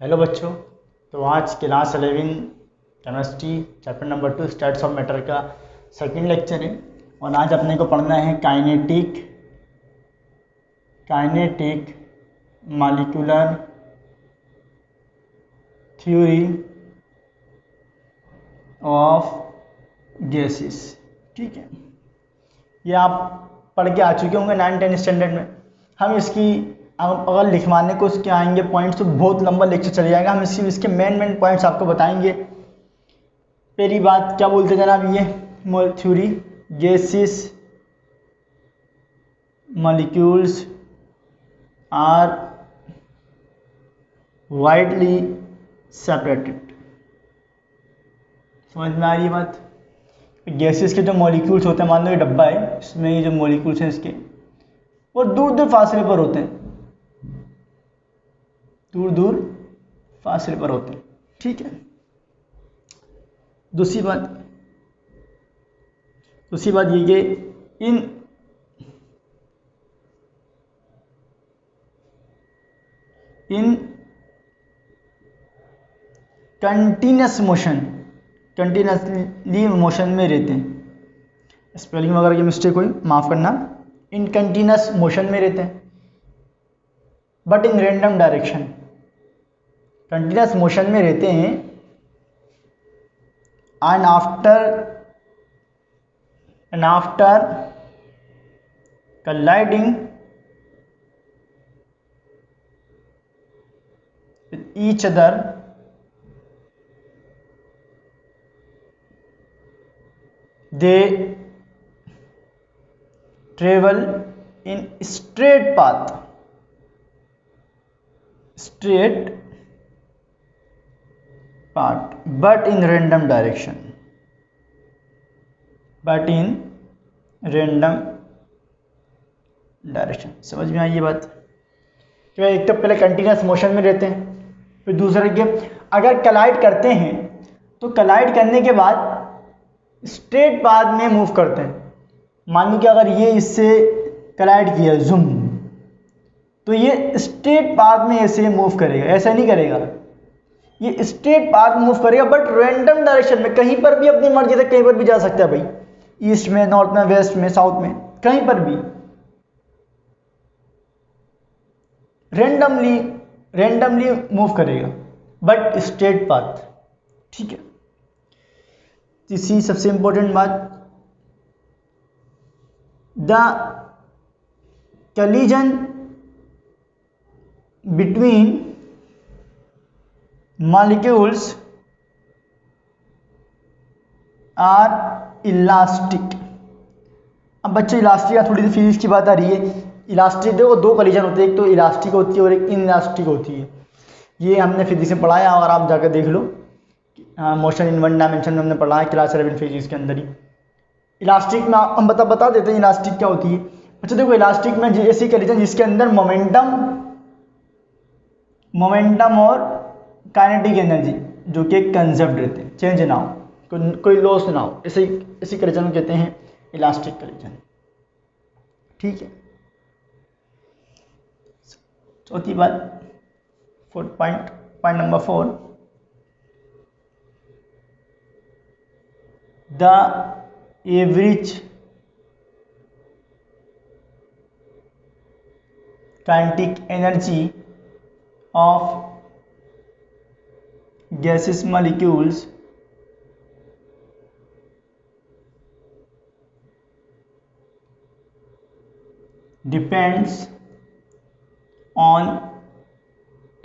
Hello बच्चों। तो आज class 11 chemistry chapter number 2 states of matter का सेकंड लेक्चर है और आज अपने को पढ़ना है kinetic molecular theory of gases. ठीक है, ये आप पढ़ के आ चुके होंगे 9-10 स्टैंडर्ड में। हम इसकी अगर लिखवाने को उसके आएंगे पॉइंट्स तो बहुत लंबा लेक्चर चल जाएगा। हम इसके मेन पॉइंट्स आपको बताएंगे। पहली बात क्या बोलते हैं जनाब, ये theory gases molecules are widely separated. समझ में आ रही है बात? गैसेस के जो मॉलिक्यूल्स होते हैं, मान लो ये डब्बा है, इसमें ये जो मॉलिक्यूल्स हैं इसके वो दूर दूर फासले पर होते हैं, दूर दूर फासले पर होते हैं। ठीक है, दूसरी बात ये कि इन कंटिन्यूसली मोशन में रहते हैं। स्पेलिंग वगैरह की मिस्टेक हुई माफ़ करना। इन कंटिन्यूस मोशन में रहते हैं but in random direction. Continuous motion में रहते हैं and after colliding with each other they travel in straight path but in random direction समझ में आई ये बात? तो एक तो पहले कंटिन्यूस मोशन में रहते हैं, फिर दूसरा कि अगर कलाइड करते हैं तो कलाइड करने के बाद स्ट्रेट पाथ में मूव करते हैं। मान लो कि अगर ये इससे कलाइड किया जूम, तो ये स्ट्रेट पाथ में ऐसे मूव करेगा, ऐसा नहीं करेगा, ये स्ट्रेट पाथ में मूव करेगा बट रैंडम डायरेक्शन में। कहीं पर भी अपनी मर्जी से कहीं पर भी जा सकता है भाई, ईस्ट में, नॉर्थ में, वेस्ट में, साउथ में, कहीं पर भी रैंडमली मूव करेगा बट स्ट्रेट पाथ। ठीक है, तीसरी सबसे इंपॉर्टेंट बात, the collision between molecules are elastic। अब बच्चों इलास्टिक का थोड़ी सी फिजिक्स की बात आ रही है। इलास्टिक देखो, दो कलीजन होते हैं, एक तो इलास्टिक होती है और एक इनइलास्टिक होती है। ये हमने फिजिक्स में पढ़ा है और आप जाकर देख लो, मोशन इन वन डायमेंशन में हमने पढ़ा है क्लास 11 फिजिक्स के अंदर ही। इलास्टिक में हम बता देते हैं इलास्टिक क्या होती है। अच्छा देखो, इलास्टिक में ऐसी कलीजन जिसके अंदर मोमेंटम और काइनेटिक एनर्जी जो कि कंजर्व्ड रहते हैं, चेंज ना हो, कोई लॉस ना हो, ऐसी कलीजन को कहते हैं इलास्टिक कलीजन। ठीक है, चौथी बात, point number 4, the average kinetic energy of gaseous molecules depends on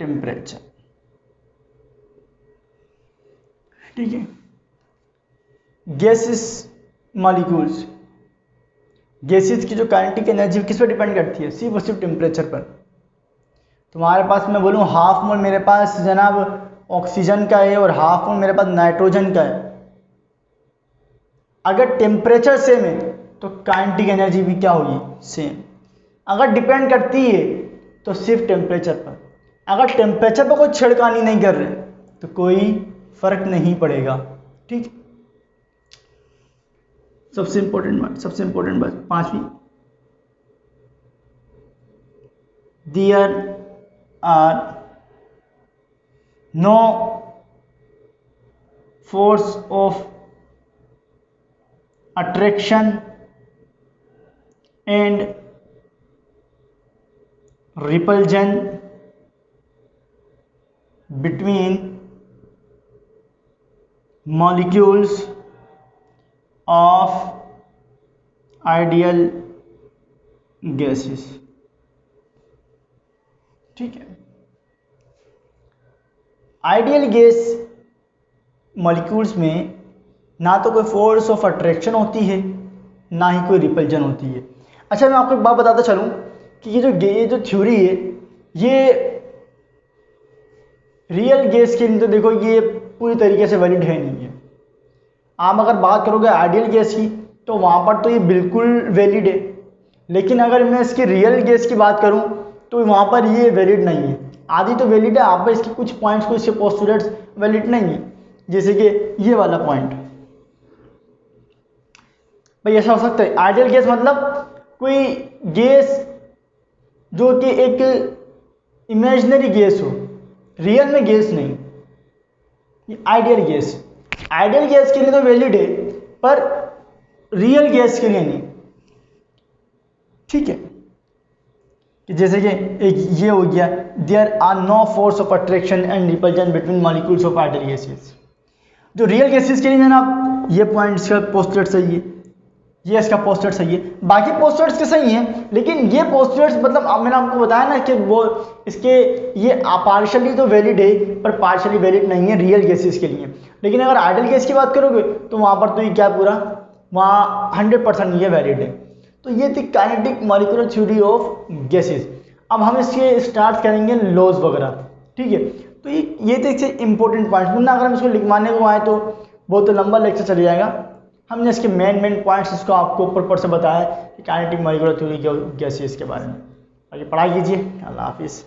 temperature। ठीक है, गैसेस मॉलिक्यूल्स, गैसेस की जो काइनेटिक एनर्जी किस पर डिपेंड करती है? सिर्फ और सिर्फ टेम्परेचर पर। तुम्हारे पास मैं बोलूँ हाफ मोल मेरे पास जनाब ऑक्सीजन का है और हाफ मोल मेरे पास नाइट्रोजन का है। अगर टेम्परेचर सेम है तो काइनेटिक एनर्जी भी क्या होगी? सेम। अगर डिपेंड करती है तो सिर्फ टेम्परेचर पर। अगर टेम्परेचर पर कोई छेड़खानी नहीं कर रहे तो कोई फर्क नहीं पड़ेगा। ठीक, सबसे इंपॉर्टेंट बात पांचवी, there are no force of attraction and repulsion between molecules of ideal gases। ठीक है, आइडियल गैस मॉलिक्यूल्स में ना तो कोई फोर्स ऑफ अट्रैक्शन होती है, ना ही कोई रिपल्जन होती है। अच्छा, मैं आपको एक बात बताता चलूं कि ये जो थ्योरी है, ये रियल गैस के लिए तो देखो ये पूरी तरीके से वैलिड है नहीं है। आप अगर बात करोगे आइडियल गैस की तो वहाँ पर तो ये बिल्कुल वैलिड है, लेकिन अगर मैं इसकी रियल गैस की बात करूँ तो वहाँ पर ये वैलिड नहीं है। आधी तो वैलिड है, आप पर इसके कुछ पॉइंट्स को, इसके पोस्टुलेट्स वैलिड नहीं है, जैसे कि ये वाला पॉइंट। भाई ऐसा हो सकता है आइडियल गैस मतलब कोई गैस जो कि एक इमेजिनरी गैस हो, रियल में गैस नहीं, ये आइडियल गैस। आइडियल गैस के लिए तो वैलिड है पर रियल गैस के लिए नहीं। ठीक है, कि जैसे कि एक ये हो गया, there are no force of attraction and repulsion between molecules of ideal gases. जो रियल गैसेस के लिए है ना, ये पॉइंट्स का पोस्टुलेट सही है, ये इसका पोस्टुलेट सही है, बाकी पोस्टुलेट्स के सही हैं, लेकिन ये पोस्टुलेट्स मतलब मैंने आपको बताया ना कि वो इसके ये पार्शली तो वैलिड है पर पार्शली वैलिड नहीं है रियल गैसेस के लिए। लेकिन अगर आइडियल गैस की बात करोगे तो वहाँ पर तो ये क्या पूरा वहाँ 100% ये वैलिड है। तो ये थी kinetic molecular theory of gases. अब हम इसके स्टार्ट करेंगे लॉज वगैरह। ठीक है, तो ये थे इससे इंपॉर्टेंट पॉइंट्स, वरना अगर हम इसको लिखवाने को आए तो बहुत लंबा लेक्चर चल जाएगा। हमने इसके मेन पॉइंट्स इसको आपको ऊपर से बताया कि काइनेटिक मॉलिक्यूलर थ्योरी गैसेस के बारे में। आगे पढ़ाई कीजिए। अल्लाह हाफिज़।